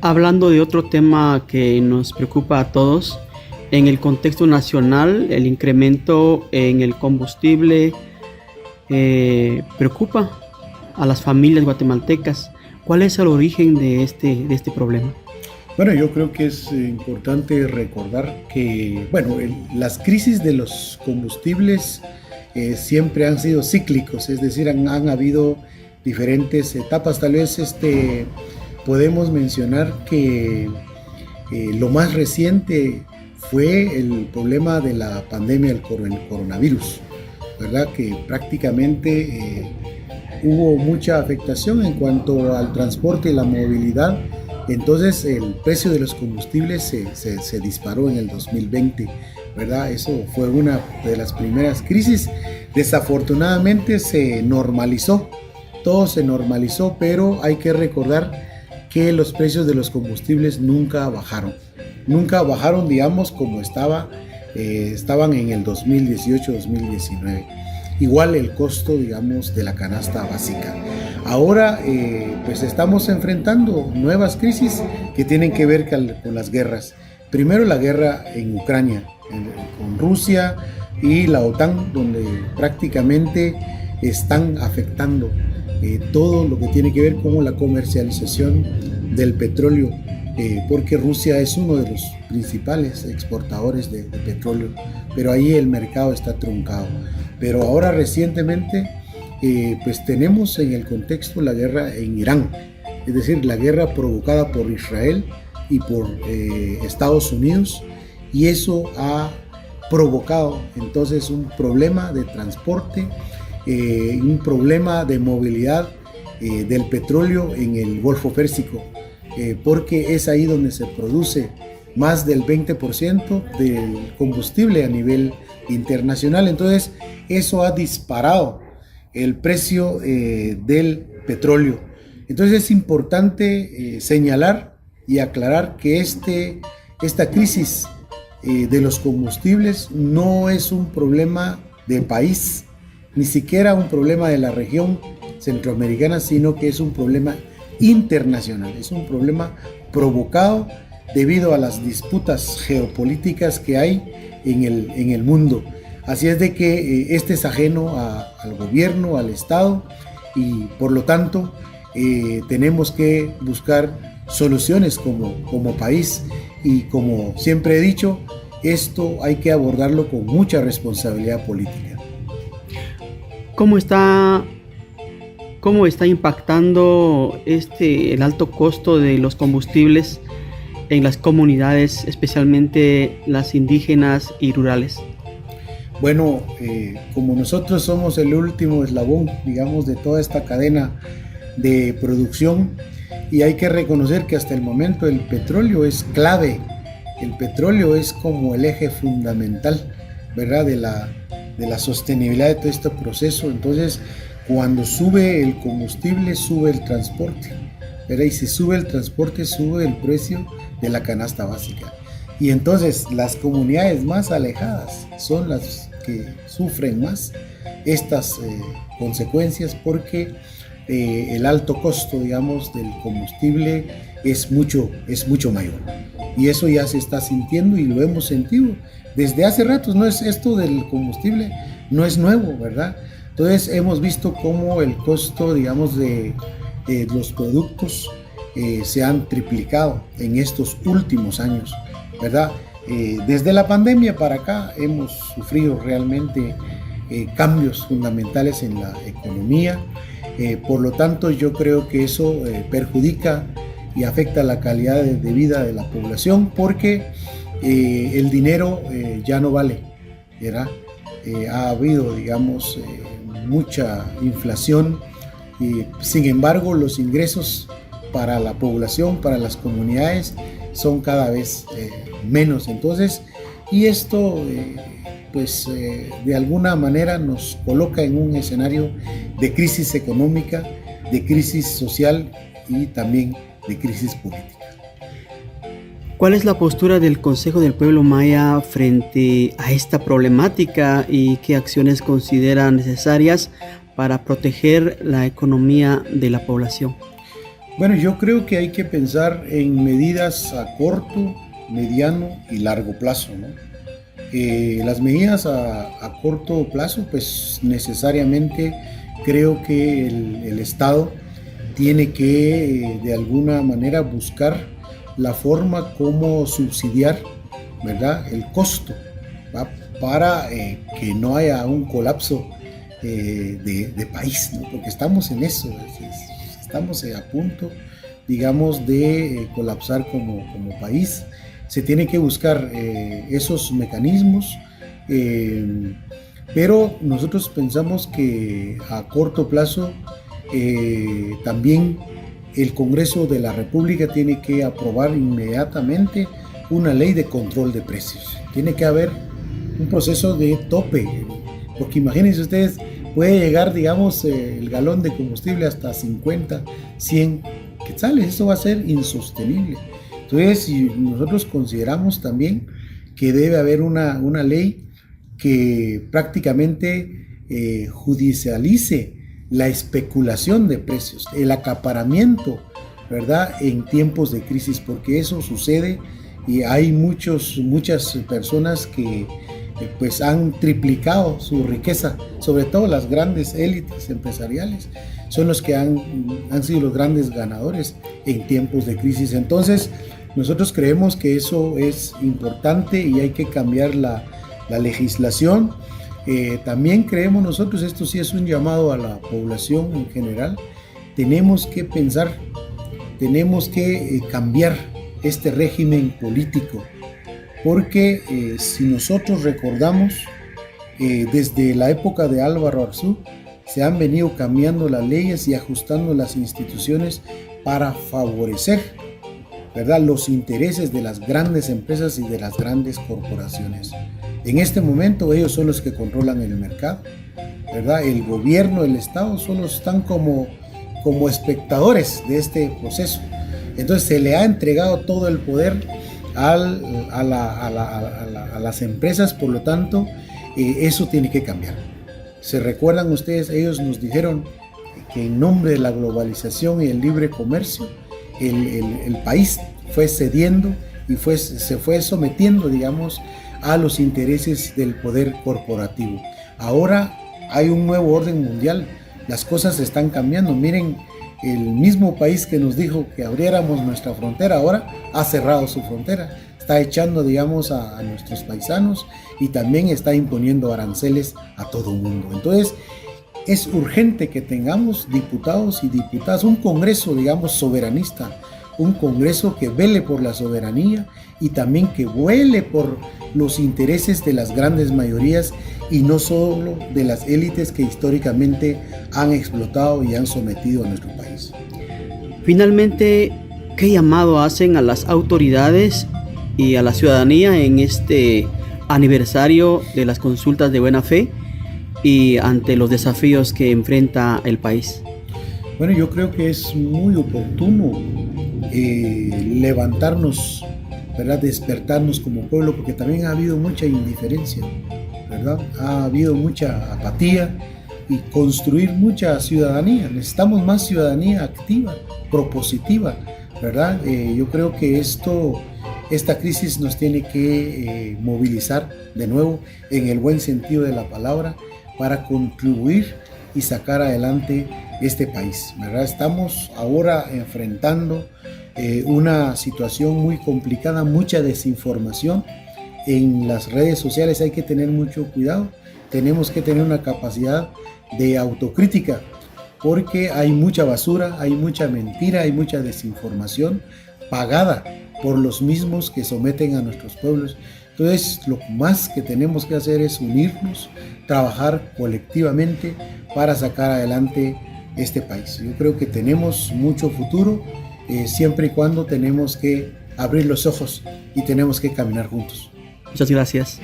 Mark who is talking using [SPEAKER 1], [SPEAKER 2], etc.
[SPEAKER 1] Hablando de otro tema que nos preocupa a todos, en el contexto nacional, el incremento en el combustible preocupa a las familias guatemaltecas. ¿Cuál es el origen de este problema?
[SPEAKER 2] Bueno, yo creo que es importante recordar que, bueno, las crisis de los combustibles siempre han sido cíclicos, es decir, han habido diferentes etapas. Tal vez podemos mencionar que lo más reciente fue el problema de la pandemia del coronavirus, ¿verdad? Que prácticamente hubo mucha afectación en cuanto al transporte y la movilidad. Entonces el precio de los combustibles se disparó en el 2020, ¿verdad? Eso fue una de las primeras crisis. Desafortunadamente se normalizó, todo se normalizó, pero hay que recordar que los precios de los combustibles nunca bajaron, digamos, como estaban en el 2018-2019. Igual el costo, digamos, de la canasta básica. Ahora pues estamos enfrentando nuevas crisis que tienen que ver con las guerras. Primero la guerra en Ucrania, con Rusia y la OTAN, donde prácticamente están afectando todo lo que tiene que ver con la comercialización del petróleo, porque Rusia es uno de los principales exportadores de petróleo, pero ahí el mercado está truncado. Pero ahora recientemente pues tenemos en el contexto la guerra en Irán, es decir, la guerra provocada por Israel y por Estados Unidos, y eso ha provocado entonces un problema de transporte, un problema de movilidad del petróleo en el Golfo Pérsico, porque es ahí donde se produce más del 20% del combustible a nivel internacional. Entonces eso ha disparado el precio del petróleo. Entonces es importante señalar y aclarar que esta crisis de los combustibles no es un problema de país, ni siquiera un problema de la región centroamericana, sino que es un problema internacional, es un problema provocado debido a las disputas geopolíticas que hay en el mundo. Así es de que este es ajeno al gobierno, al Estado, y por lo tanto tenemos que buscar soluciones como país, y como siempre he dicho, esto hay que abordarlo con mucha responsabilidad política.
[SPEAKER 1] ¿Cómo está impactando el alto costo de los combustibles en las comunidades, especialmente las indígenas y rurales?
[SPEAKER 2] Bueno, como nosotros somos el último eslabón, digamos, de toda esta cadena de producción, y hay que reconocer que hasta el momento el petróleo es clave, el petróleo es como el eje fundamental, ¿verdad?, de la sostenibilidad de todo este proceso. Entonces, cuando sube el combustible, sube el transporte, ¿verdad? Y si sube el transporte, sube el precio de la canasta básica. Y entonces las comunidades más alejadas son las que sufren más estas consecuencias, porque el alto costo, digamos, del combustible es mucho mayor. Y eso ya se está sintiendo y lo hemos sentido desde hace ratos. No es esto del combustible, no es nuevo, ¿verdad? Entonces hemos visto cómo el costo, digamos, de los productos se han triplicado en estos últimos años, ¿verdad? Desde la pandemia para acá hemos sufrido realmente cambios fundamentales en la economía. Por lo tanto, yo creo que eso perjudica y afecta la calidad de vida de la población, porque el dinero ya no vale, ¿verdad? Ha habido, digamos, mucha inflación, y sin embargo los ingresos para la población, para las comunidades, son cada vez menos. Entonces, y esto de alguna manera nos coloca en un escenario de crisis económica, de crisis social y también de crisis política.
[SPEAKER 1] ¿Cuál es la postura del Consejo del Pueblo Maya frente a esta problemática y qué acciones considera necesarias para proteger la economía de la población?
[SPEAKER 2] Bueno, yo creo que hay que pensar en medidas a corto, mediano y largo plazo, ¿no? Las medidas a corto plazo, pues necesariamente creo que el Estado tiene que de alguna manera buscar la forma como subsidiar, ¿verdad?, el costo, ¿va?, para que no haya un colapso de país, ¿no? Porque estamos en eso, estamos a punto, digamos, de colapsar como país. Se tiene que buscar esos mecanismos, pero nosotros pensamos que a corto plazo también el Congreso de la República tiene que aprobar inmediatamente una ley de control de precios. Tiene que haber un proceso de tope, porque imagínense ustedes, puede llegar, digamos, el galón de combustible hasta 50, 100 quetzales. Eso va a ser insostenible. Entonces, si nosotros consideramos también que debe haber una ley que prácticamente judicialice la especulación de precios, el acaparamiento, ¿verdad?, en tiempos de crisis, porque eso sucede y hay muchas personas que pues han triplicado su riqueza, sobre todo las grandes élites empresariales, son los que han sido los grandes ganadores en tiempos de crisis. Entonces, nosotros creemos que eso es importante y hay que cambiar la legislación. También creemos nosotros, esto sí es un llamado a la población en general, tenemos que pensar, tenemos que cambiar este régimen político, porque si nosotros recordamos, desde la época de Álvaro Arzú se han venido cambiando las leyes y ajustando las instituciones para favorecer, ¿verdad?, los intereses de las grandes empresas y de las grandes corporaciones. En este momento ellos son los que controlan el mercado, ¿verdad? El gobierno, el Estado solo están como espectadores de este proceso. Entonces se le ha entregado todo el poder a las empresas, por lo tanto eso tiene que cambiar. ¿Se recuerdan ustedes? Ellos nos dijeron que en nombre de la globalización y el libre comercio el país fue cediendo y se fue sometiendo, digamos, a los intereses del poder corporativo. Ahora hay un nuevo orden mundial, las cosas están cambiando. Miren, el mismo país que nos dijo que abriéramos nuestra frontera ahora ha cerrado su frontera, está echando, digamos, a nuestros paisanos y también está imponiendo aranceles a todo el mundo. Entonces es urgente que tengamos diputados y diputadas, un Congreso, digamos, soberanista, un Congreso que vele por la soberanía y también que vele por los intereses de las grandes mayorías y no solo de las élites que históricamente han explotado y han sometido a nuestro país.
[SPEAKER 1] Finalmente, ¿qué llamado hacen a las autoridades y a la ciudadanía en este aniversario de las consultas de buena fe y ante los desafíos que enfrenta el país?
[SPEAKER 2] Bueno, yo creo que es muy oportuno levantarnos, ¿verdad?, despertarnos como pueblo, porque también ha habido mucha indiferencia, ¿verdad? Ha habido mucha apatía y construir mucha ciudadanía. Necesitamos más ciudadanía activa, propositiva, ¿verdad? Yo creo que esta crisis nos tiene que movilizar de nuevo en el buen sentido de la palabra para contribuir y sacar adelante este país, ¿verdad? Estamos ahora enfrentando una situación muy complicada, mucha desinformación en las redes sociales. Hay que tener mucho cuidado, tenemos que tener una capacidad de autocrítica, porque hay mucha basura, hay mucha mentira, hay mucha desinformación pagada por los mismos que someten a nuestros pueblos. Entonces, lo más que tenemos que hacer es unirnos, trabajar colectivamente para sacar adelante este país. Yo creo que tenemos mucho futuro, siempre y cuando tenemos que abrir los ojos y tenemos que caminar juntos.
[SPEAKER 1] Muchas gracias.